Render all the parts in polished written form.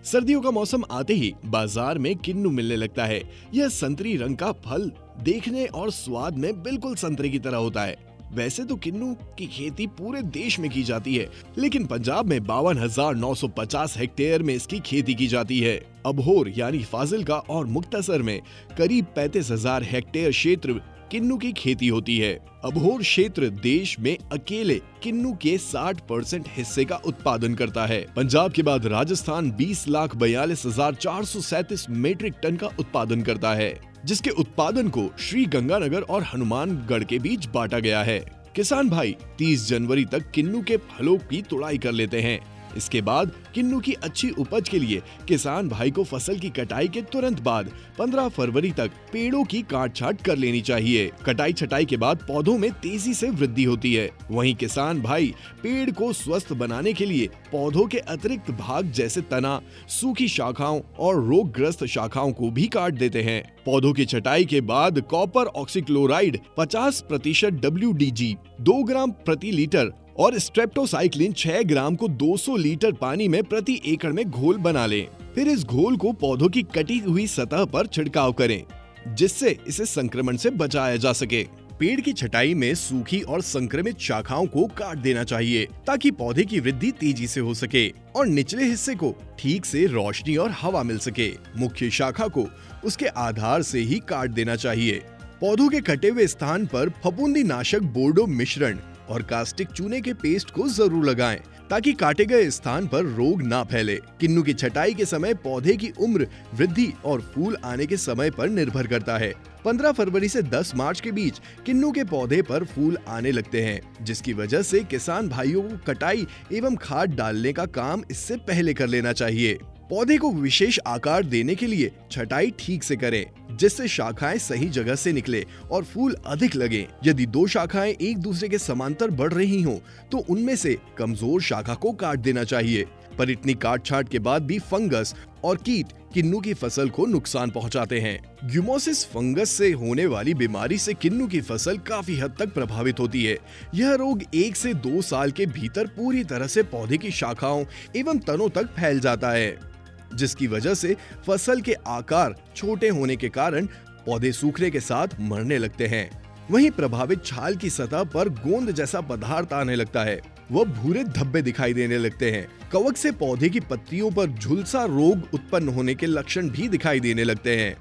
सर्दियों का मौसम आते ही बाजार में किन्नू मिलने लगता है। यह संतरी रंग का फल देखने और स्वाद में बिल्कुल संतरे की तरह होता है। वैसे तो किन्नू की खेती पूरे देश में की जाती है, लेकिन पंजाब में 52,950 हेक्टेयर में इसकी खेती की जाती है। अबोहर यानी फाजिल्का और मुक्तसर में करीब 35,000 हेक्टेयर क्षेत्र किन्नू की खेती होती है। अबोहर क्षेत्र देश में अकेले किन्नू के 60% हिस्से का उत्पादन करता है। पंजाब के बाद राजस्थान 20,42,437 मीट्रिक टन का उत्पादन करता है, जिसके उत्पादन को श्री गंगानगर और हनुमानगढ़ के बीच बांटा गया है। किसान भाई 30 जनवरी तक किन्नू के फलों की तुड़ाई कर लेते हैं। इसके बाद किन्नू की अच्छी उपज के लिए किसान भाई को फसल की कटाई के तुरंत बाद 15 फरवरी तक पेड़ों की काट छांट कर लेनी चाहिए। कटाई छटाई के बाद पौधों में तेजी से वृद्धि होती है। वहीं किसान भाई पेड़ को स्वस्थ बनाने के लिए पौधों के अतिरिक्त भाग जैसे तना, सूखी शाखाओं और रोगग्रस्त शाखाओं को भी काट देते हैं। पौधों की छटाई के बाद कॉपर ऑक्सीक्लोराइड 50% WDG 2 ग्राम प्रति लीटर और स्ट्रेप्टोसाइक्लिन 6 ग्राम को 200 लीटर पानी में प्रति एकड़ में घोल बना लें। फिर इस घोल को पौधों की कटी हुई सतह पर छिड़काव करें, जिससे इसे संक्रमण से बचाया जा सके। पेड़ की छटाई में सूखी और संक्रमित शाखाओं को काट देना चाहिए, ताकि पौधे की वृद्धि तेजी से हो सके और निचले हिस्से को ठीक से रोशनी और हवा मिल सके। मुख्य शाखा को उसके आधार से ही काट देना चाहिए। पौधों के कटे हुए स्थान पर फफूंदी नाशक बोर्डो मिश्रण और कास्टिक चूने के पेस्ट को जरूर लगाएं, ताकि काटे गए स्थान पर रोग ना फैले। किन्नू की छटाई के समय पौधे की उम्र, वृद्धि और फूल आने के समय पर निर्भर करता है। 15 फरवरी से 10 मार्च के बीच किन्नू के पौधे पर फूल आने लगते हैं, जिसकी वजह से किसान भाइयों को कटाई एवं खाद डालने का काम इससे पहले कर लेना चाहिए। पौधे को विशेष आकार देने के लिए छटाई ठीक से करें, जिससे शाखाएं सही जगह से निकले और फूल अधिक लगे। यदि 2 शाखाएं एक दूसरे के समांतर बढ़ रही हों, तो उनमें से कमजोर शाखा को काट देना चाहिए। पर इतनी काट छाट के बाद भी फंगस और कीट किन्नू की फसल को नुकसान पहुंचाते हैं। ग्यूमोसिस फंगस से होने वाली बीमारी से किन्नू की फसल काफी हद तक प्रभावित होती है। यह रोग 1 से 2 साल के भीतर पूरी तरह से पौधे की शाखाओं एवं तनों तक फैल जाता है, जिसकी वजह से फसल के आकार छोटे होने के कारण पौधे सूखने के साथ मरने लगते हैं। वहीं प्रभावित छाल की सतह पर गोंद जैसा पदार्थ आने लगता है, वह भूरे धब्बे दिखाई देने लगते हैं। कवक से पौधे की पत्तियों पर झुलसा रोग उत्पन्न होने के लक्षण भी दिखाई देने लगते हैं।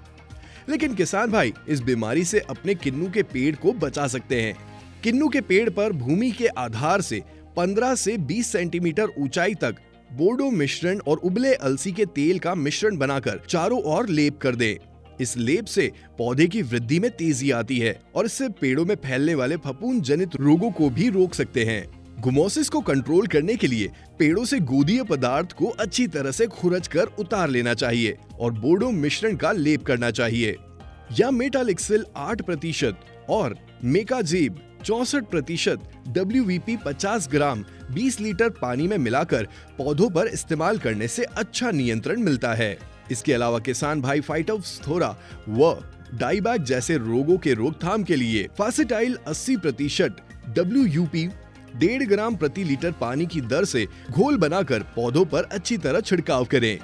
लेकिन किसान भाई इस बीमारी से अपने किन्नू के पेड़ को बचा सकते हैं। किन्नू के पेड़ पर भूमि के आधार से 15 से 20 सेंटीमीटर ऊंचाई तक बोर्डो मिश्रण और उबले अलसी के तेल का मिश्रण बनाकर चारों ओर लेप कर दें। इस लेप से पौधे की वृद्धि में तेजी आती है और इससे पेड़ों में फैलने वाले फफूंद जनित रोगों को भी रोक सकते हैं। गुमोसिस को कंट्रोल करने के लिए पेड़ों से गोदीय पदार्थ को अच्छी तरह से खुरच कर उतार लेना चाहिए और बोर्डो मिश्रण का लेप करना चाहिए। या मेटालिक्सिल 8% और मेकाजेब 64%, WVP 50 ग्राम 20 लीटर पानी में मिलाकर पौधों पर इस्तेमाल करने से अच्छा नियंत्रण मिलता है। इसके अलावा किसान भाई फाइटोप्थोरा व डाईबैक जैसे रोगों के रोकथाम के लिए फासेटाइल 80%, WUP 1.5 ग्राम प्रति लीटर पानी की दर से घोल बनाकर पौधों पर अच्छी तरह छिड़काव करें।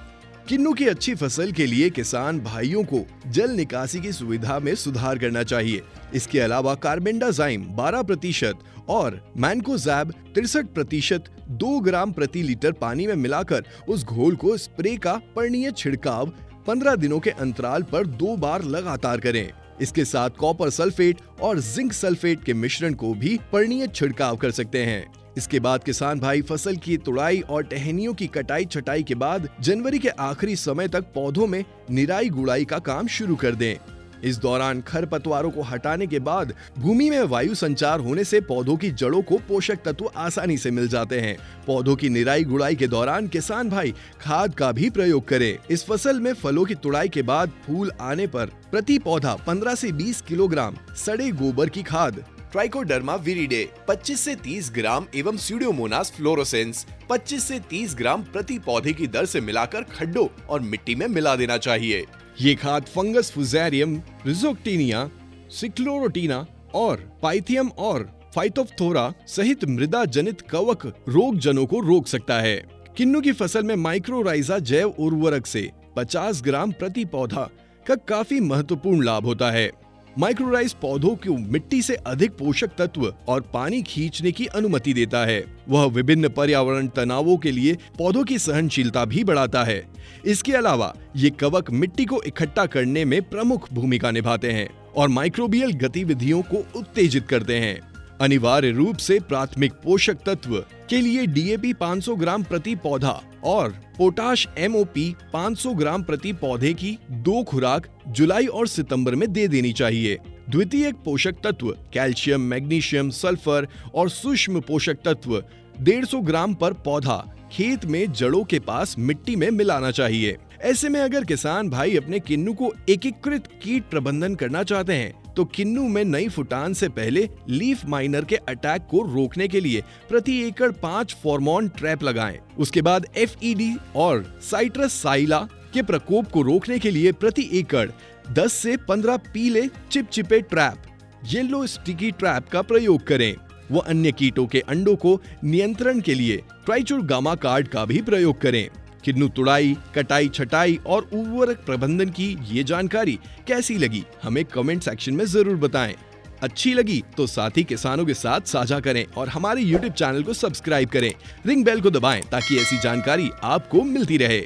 किन्नू की अच्छी फसल के लिए किसान भाइयों को जल निकासी की सुविधा में सुधार करना चाहिए। इसके अलावा कार्बेंडाजाइम 12% और मैनकोजैब 63% 2 ग्राम प्रति लीटर पानी में मिलाकर उस घोल को स्प्रे का पर्णीय छिड़काव 15 दिनों के अंतराल पर 2 बार लगातार करें। इसके साथ कॉपर सल्फेट और जिंक सल्फेट के मिश्रण को भी पर्णीय छिड़काव कर सकते हैं। इसके बाद किसान भाई फसल की तुड़ाई और टहनियों की कटाई छटाई के बाद जनवरी के आखिरी समय तक पौधों में निराई गुड़ाई का काम शुरू कर दें। इस दौरान खरपतवारों को हटाने के बाद भूमि में वायु संचार होने से पौधों की जड़ों को पोषक तत्व आसानी से मिल जाते हैं। पौधों की निराई गुड़ाई के दौरान किसान भाई खाद का भी प्रयोग करें। इस फसल में फलों की तुड़ाई के बाद फूल आने पर प्रति पौधा 15 से 20 किलोग्राम सड़े गोबर की खाद, ट्राइकोडर्मा विरिडे 25 से 30 ग्राम एवं स्यूडोमोनास फ्लोरोसेंस 25 से 30 ग्राम प्रति पौधे की दर से मिलाकर खड्डों और मिट्टी में मिला देना चाहिए। ये खाद फंगस फुजेरियम, रिजोक्टिनिया, सिक्लोरोटीना और पाइथियम और फाइटोप्थोरा सहित मृदा जनित कवक रोग जनों को रोक सकता है। किन्नू की फसल में माइक्रोराइजा जैव उर्वरक से 50 ग्राम प्रति पौधा का काफी महत्वपूर्ण लाभ होता है। माइक्रोराइज पौधों को मिट्टी से अधिक पोषक तत्व और पानी खींचने की अनुमति देता है। वह विभिन्न पर्यावरण तनावों के लिए पौधों की सहनशीलता भी बढ़ाता है। इसके अलावा ये कवक मिट्टी को इकट्ठा करने में प्रमुख भूमिका निभाते हैं और माइक्रोबियल गतिविधियों को उत्तेजित करते हैं। अनिवार्य रूप से प्राथमिक पोषक तत्व के लिए डीएपी 500 ग्राम प्रति पौधा और पोटाश MOP 500 ग्राम प्रति पौधे की 2 खुराक जुलाई और सितंबर में दे देनी चाहिए। द्वितीयक पोषक तत्व कैल्शियम, मैग्नीशियम, सल्फर और सूक्ष्म पोषक तत्व 150 ग्राम पर पौधा खेत में जड़ों के पास मिट्टी में मिलाना चाहिए। ऐसे में अगर किसान भाई अपने किन्नू को एकीकृत कीट प्रबंधन करना चाहते हैं तो किन्नू में नई फुटान से पहले लीफ माइनर के अटैक को रोकने के लिए प्रति एकड़ 5 फेरोमोन ट्रैप लगाएं। उसके बाद FED और साइट्रस साइला के प्रकोप को रोकने के लिए प्रति एकड़ 10 से 15 पीले चिपचिपे ट्रैप, येलो स्टिकी ट्रैप का प्रयोग करें। वो अन्य कीटों के अंडों को नियंत्रण के लिए ट्राइचुर गामा कार्ड का भी प्रयोग करें। किन्नू तुड़ाई, कटाई, छटाई और उर्वरक प्रबंधन की ये जानकारी कैसी लगी हमें कमेंट सेक्शन में जरूर बताएं। अच्छी लगी तो साथी किसानों के साथ साझा करें और हमारे YouTube चैनल को सब्सक्राइब करें। रिंग बेल को दबाएं ताकि ऐसी जानकारी आपको मिलती रहे।